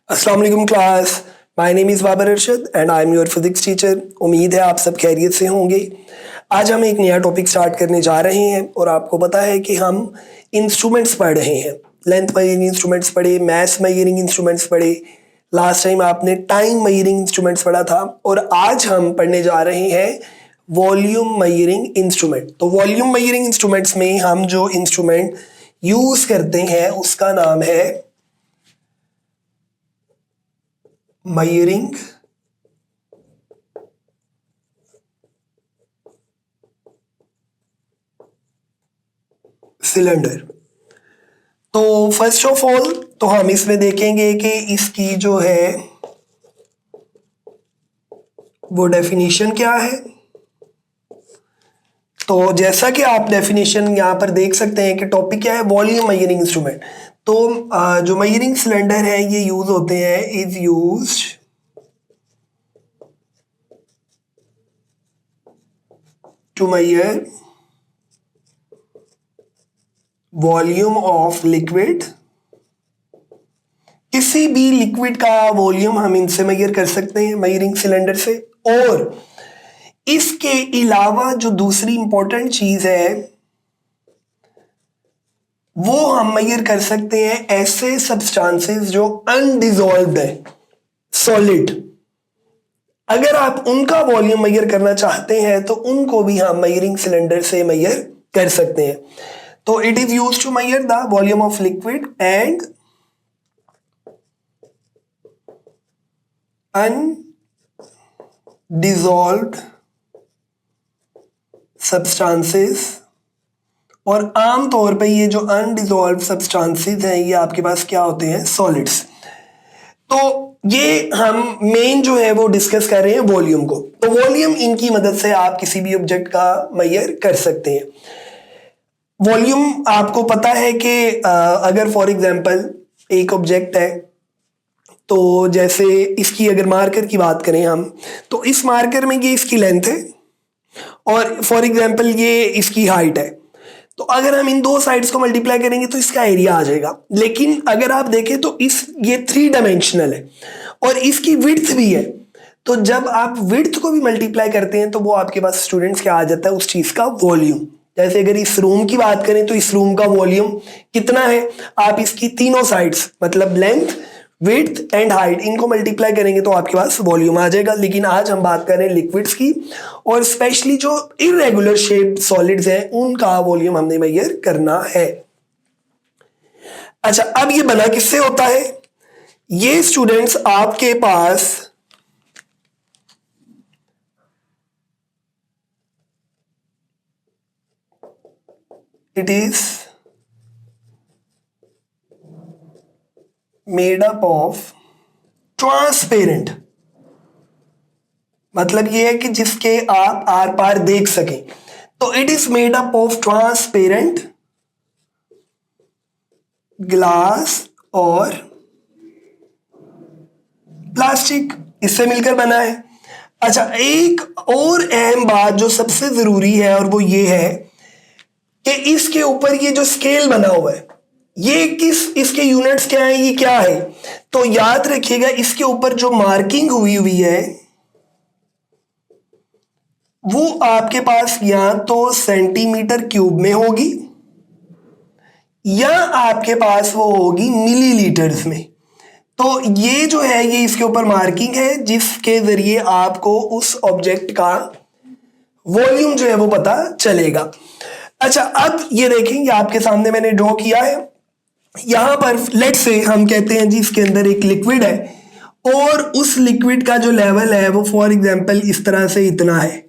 अस्सलाम वालेकुम class. My name is Babar Arshad and I am your physics teacher. उम्मीद है आप सब खैरियत से होंगे। आज हम एक नया टॉपिक स्टार्ट करने जा रहे हैं और आपको पता है कि हम इंस्ट्रूमेंट्स पढ़ रहे हैं। लेंथ मेजरिंग इंस्ट्रूमेंट्स पढ़े, मास मेजरिंग इंस्ट्रूमेंट्स पढ़े, लास्ट टाइम आपने टाइम मेजरिंग इंस्ट्रूमेंट्स पढ़ा था और आज हम पढ़ने जा रहे हैं वॉल्यूम मेजरिंग इंस्ट्रूमेंट। तो वॉल्यूम मेजरिंग इंस्ट्रूमेंट्स में हम जो इंस्ट्रूमेंट यूज करते हैं उसका नाम है मेजरिंग सिलेंडर। तो फर्स्ट ऑफ ऑल तो हम इसमें देखेंगे कि इसकी जो है वो डेफिनेशन क्या है। तो जैसा कि आप डेफिनेशन यहां पर देख सकते हैं कि टॉपिक क्या है, वॉल्यूम मेजरिंग इंस्ट्रूमेंट। तो जो मेजरिंग सिलेंडर है ये यूज होते हैं, is used to measure volume of liquid. किसी भी लिक्विड का वॉल्यूम हम इनसे मेजर कर सकते हैं, मेजरिंग सिलेंडर से। और इसके अलावा जो दूसरी इंपॉर्टेंट चीज है वो हम मेजर कर सकते हैं ऐसे सब्सटेंसेस जो अनडिजॉल्व्ड है, सॉलिड। अगर आप उनका वॉल्यूम मेजर करना चाहते हैं तो उनको भी हम मेजरिंग सिलेंडर से मेजर कर सकते हैं। तो it is used to measure the volume of liquid and undissolved substances. और आमतौर पे ये जो अनडिजॉल्व्ड सब्सटेंसेस हैं ये आपके पास क्या होते हैं, सॉलिड्स। तो ये हम मेन जो है वो डिस्कस कर रहे हैं वॉल्यूम को। तो वॉल्यूम इनकी मदद से आप किसी भी ऑब्जेक्ट का मेजर कर सकते हैं। वॉल्यूम आपको पता है कि अगर फॉर एग्जांपल एक ऑब्जेक्ट है, तो जैसे इसकी अगर मार्कर की बात करें हम, तो इस मार्कर में ये इसकी लेंथ है और फॉर एग्जांपल ये इसकी हाइट है। तो अगर हम इन दो साइड्स को मल्टीप्लाई करेंगे तो इसका एरिया आ जाएगा। लेकिन अगर आप देखें तो ये 3 डायमेंशनल है और इसकी विड्थ भी है। तो जब आप विड्थ को भी मल्टीप्लाई करते हैं तो वो आपके पास स्टूडेंट्स क्या आ जाता है, उस चीज का वॉल्यूम। जैसे अगर इस रूम की बात करें तो इस रूम का वॉल्यूम कितना है, आप इसकी तीनों साइड्स मतलब लेंथ, विड्थ एंड हाइट, इनको मल्टीप्लाई करेंगे तो आपके पास वॉल्यूम आ जाएगा। लेकिन आज हम बात कर रहे हैं लिक्विड्स की और स्पेशली जो इरेगुलर शेप्ड सॉलिड्स हैं उनका वॉल्यूम हमने मेजर करना है। अच्छा, अब ये बना किससे होता है, ये स्टूडेंट्स आपके पास it is made up of transparent, मतलब ये है कि जिसके आप आर पार देख सकें। तो it is made up of transparent glass और प्लास्टिक, इससे मिलकर बना है। अच्छा, एक और अहम बात जो सबसे जरूरी है और वो ये है कि इसके ऊपर ये जो स्केल बना हुआ है ये इसके यूनिट्स क्या है, ये क्या है। तो याद रखिएगा इसके ऊपर जो मार्किंग हुई हुई है वो आपके पास या तो सेंटीमीटर क्यूब में होगी या आपके पास वो होगी मिलीलीटर्स में। तो ये जो है ये इसके ऊपर मार्किंग है जिसके जरिए आपको उस ऑब्जेक्ट का वॉल्यूम जो है वो पता चलेगा। अच्छा, अब ये देखेंगे आपके सामने मैंने ड्रॉ किया है। यहां पर लेट से हम कहते हैं जी इसके अंदर एक लिक्विड है और उस लिक्विड का जो लेवल है वो फॉर एग्जांपल इस तरह से इतना है।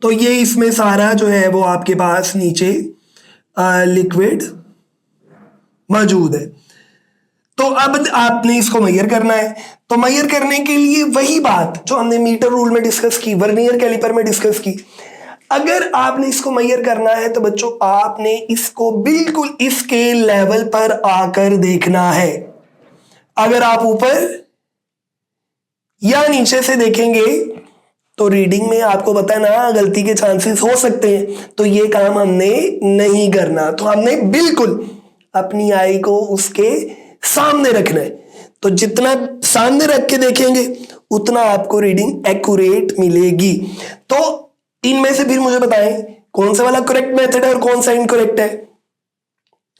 तो ये इसमें सारा जो है वो आपके पास नीचे लिक्विड मौजूद है। तो अब आपने इसको मेजर करना है। तो मेजर करने के लिए वही बात जो हमने मीटर रूल में डिस्कस की, वर्नियर कैलिपर में डिस्कस की, अगर आपने इसको मेजर करना है तो बच्चों आपने इसको बिल्कुल इसके लेवल पर आकर देखना है। अगर आप ऊपर या नीचे से देखेंगे तो रीडिंग में आपको पता है ना गलती के चांसेस हो सकते हैं, तो ये काम हमने नहीं करना। तो हमने बिल्कुल अपनी आई को उसके सामने रखना है। तो जितना सामने रख के देखेंगे उतना आपको रीडिंग एक्यूरेट मिलेगी। तो इनमें से फिर मुझे बताएं कौन सा वाला करेक्ट मेथड है और कौन सा इनकरेक्ट है।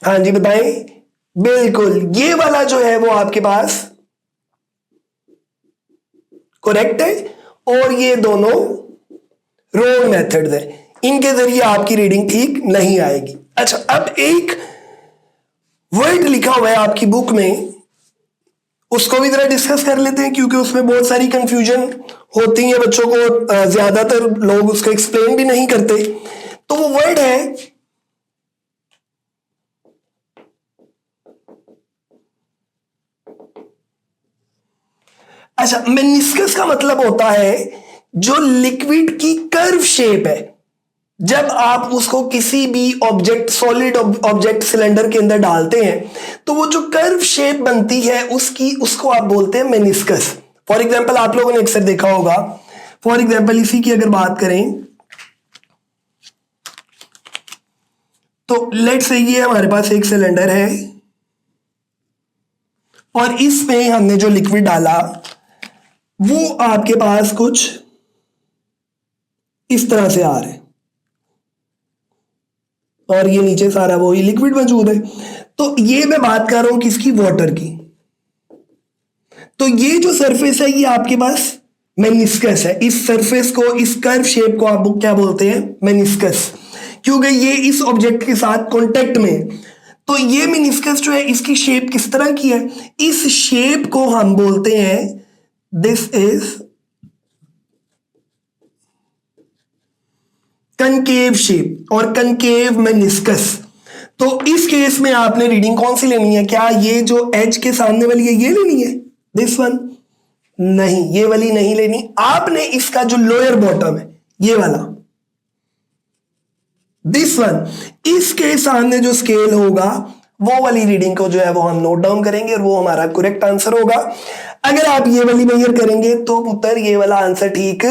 हाँ जी बताएं। बिल्कुल ये वाला जो है वो आपके पास करेक्ट है और ये दोनों रॉन्ग मेथड्स है। इनके जरिए आपकी रीडिंग ठीक नहीं आएगी। अच्छा, अब एक वर्ड लिखा हुआ है आपकी बुक में, उसको भी जरा डिस्कस कर लेते हैं क्योंकि उसमें बहुत सारी कंफ्यूजन होती है बच्चों को, ज्यादातर लोग उसको एक्सप्लेन भी नहीं करते। तो वो वर्ड है अच्छा, मेनिस्कस का मतलब होता है जो लिक्विड की कर्व शेप है। जब आप उसको किसी भी ऑब्जेक्ट, सॉलिड ऑब्जेक्ट सिलेंडर के अंदर डालते हैं तो वो जो कर्व शेप बनती है उसको आप बोलते हैं मेनिस्कस। फॉर एग्जांपल आप लोगों ने अक्सर देखा होगा, फॉर एग्जांपल इसी की अगर बात करें तो लेट्स से ये हमारे पास एक सिलेंडर है और इसमें हमने जो लिक्विड डाला वो आपके पास कुछ इस तरह से आ रहा है और ये नीचे सारा वही लिक्विड मौजूद है। तो ये मैं बात कर रहा हूं किसकी, वाटर की। तो ये जो सरफेस है ये आपके पास मेनिस्कस है। इस सरफेस को, इस कर्व शेप को आप क्या बोलते हैं, मेनिस्कस, क्योंकि ये इस ऑब्जेक्ट के साथ कांटेक्ट में है। तो ये मेनिस्कस जो है इसकी शेप किस तरह की है, इस शेप को हम बोलते हैं दिस इज कनकेव शेप और कनकेव मेनिस्कस। तो इस केस में आपने रीडिंग कौन सी लेनी है, क्या ये जो एज के सामने वाली है ये लेनी है, दिस वन, नहीं ये वाली नहीं लेनी। आपने इसका जो लोअर बॉटम है ये वाला, दिस वन, इसके सामने जो स्केल होगा वो वाली रीडिंग को जो है वो हम नोट डाउन करेंगे और वो हमारा करेक्ट आंसर होगा। अगर आप ये वाली मेजर करेंगे तो पुत्र ये वाला आंसर ठीक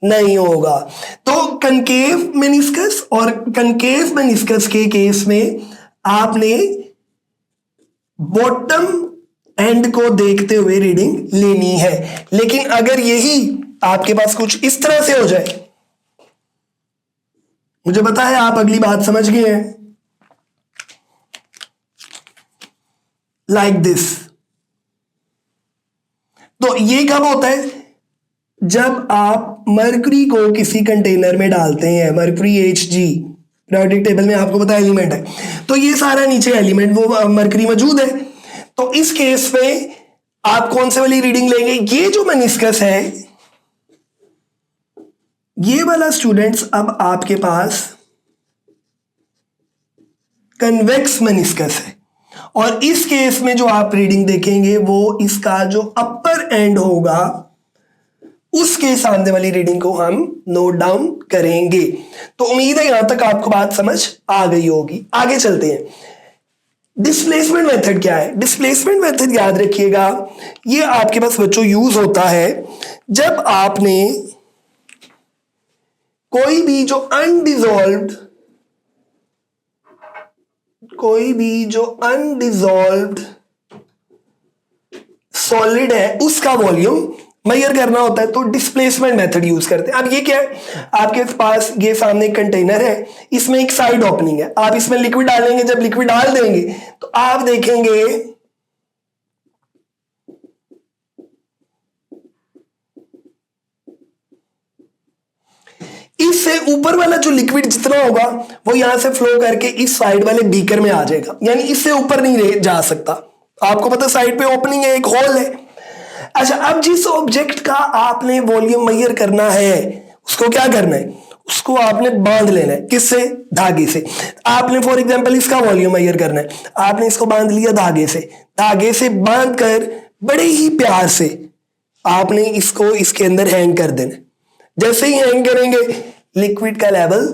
नहीं होगा। तो कनकेव मेनिस्कस और कनकेव मेनिस्कस के केस में आपने बॉटम एंड को देखते हुए रीडिंग लेनी है। लेकिन अगर यही आपके पास कुछ इस तरह से हो जाए, मुझे पता है आप अगली बात समझ गए हैं, लाइक दिस। तो ये कब होता है, जब आप मरकरी को किसी कंटेनर में डालते हैं, मरकरी Hg पीरियोडिक टेबल में आपको पता है एलिमेंट है, तो ये सारा नीचे एलिमेंट वो मरकरी मौजूद है। तो इस केस में आप कौन से वाली रीडिंग लेंगे, ये जो मेनिस्कस है ये वाला स्टूडेंट्स अब आपके पास कन्वेक्स मेनिस्कस है और इस केस में जो आप रीडिंग देखेंगे वो इसका जो अपर एंड होगा उसके सामने वाली रीडिंग को हम नोट डाउन करेंगे। तो उम्मीद है यहां तक आपको बात समझ आ गई होगी। आगे चलते हैं। डिस्प्लेसमेंट मेथड क्या है, डिस्प्लेसमेंट मेथड याद रखिएगा ये आपके पास बच्चों यूज होता है जब आपने कोई भी जो अनडिजॉल्व्ड सॉलिड है उसका वॉल्यूम मेजर करना होता है, तो डिस्प्लेसमेंट मेथड यूज करते हैं। अब ये क्या है, आपके पास ये सामने एक कंटेनर है, इसमें एक साइड ओपनिंग है, आप इसमें लिक्विड डालेंगे, जब लिक्विड डाल देंगे तो आप देखेंगे इससे ऊपर वाला जो लिक्विड जितना होगा वो यहां से फ्लो करके इस साइड वाले बीकर में आ जाएगा, यानी इससे ऊपर नहीं जा सकता। आपको पता साइड पे ओपनिंग है, एक होल है। अच्छा, अब जिस ऑब्जेक्ट का आपने वॉल्यूम मेजर करना है उसको क्या करना है, उसको आपने बांध लेना है, किससे, धागे से। आपने फॉर एग्जांपल इसका वॉल्यूम मेजर करना है, आपने इसको बांध लिया धागे से बांध कर बड़े ही प्यार से आपने इसको इसके अंदर हैंग कर देना। जैसे ही हैंग करेंगे लिक्विड का लेवल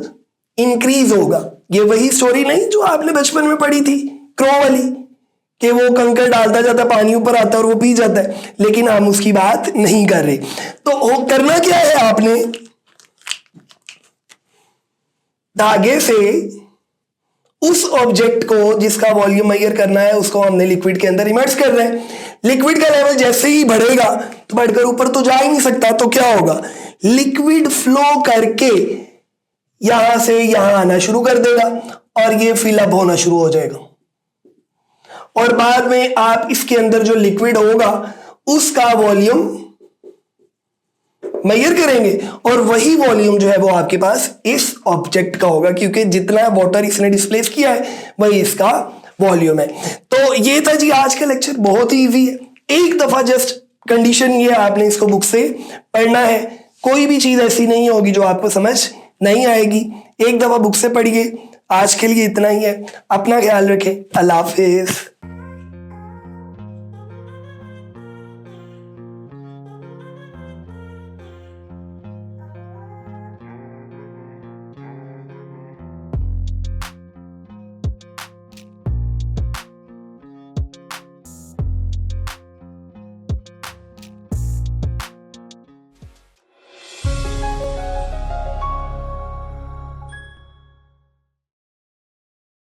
इंक्रीज होगा। ये वही स्टोरी नहीं जो आपने बचपन में पढ़ी थी, क्रो वाली, कि वो कंकड़ डालता जाता है, पानी ऊपर आता है और वो पी जाता है, लेकिन हम उसकी बात नहीं कर रहे। तो वो करना क्या है, आपने धागे से उस ऑब्जेक्ट को जिसका वॉल्यूम मेजर करना है उसको हमने लिक्विड के अंदर इमर्स कर रहे हैं। लिक्विड का लेवल जैसे ही बढ़ेगा तो बढ़कर ऊपर तो जा ही नहीं सकता, तो क्या होगा, लिक्विड फ्लो करके यहां से यहां आना शुरू कर देगा और ये फिलअप होना शुरू हो जाएगा, और बाद में आप इसके अंदर जो लिक्विड होगा उसका वॉल्यूम मेजर करेंगे और वही वॉल्यूम जो है वो आपके पास इस ऑब्जेक्ट का होगा, क्योंकि जितना वाटर इसने डिस्प्लेस किया है वही इसका वॉल्यूम है। तो ये था जी आज का लेक्चर, बहुत ही इजी है। एक दफा जस्ट कंडीशन ये आपने इसको बुक से पढ़ना है, कोई भी चीज ऐसी नहीं होगी जो आपको समझ नहीं आएगी, एक दफा बुक से पढ़िए। आज के लिए इतना ही है, अपना ख्याल रखें, अल्लाह हाफिज।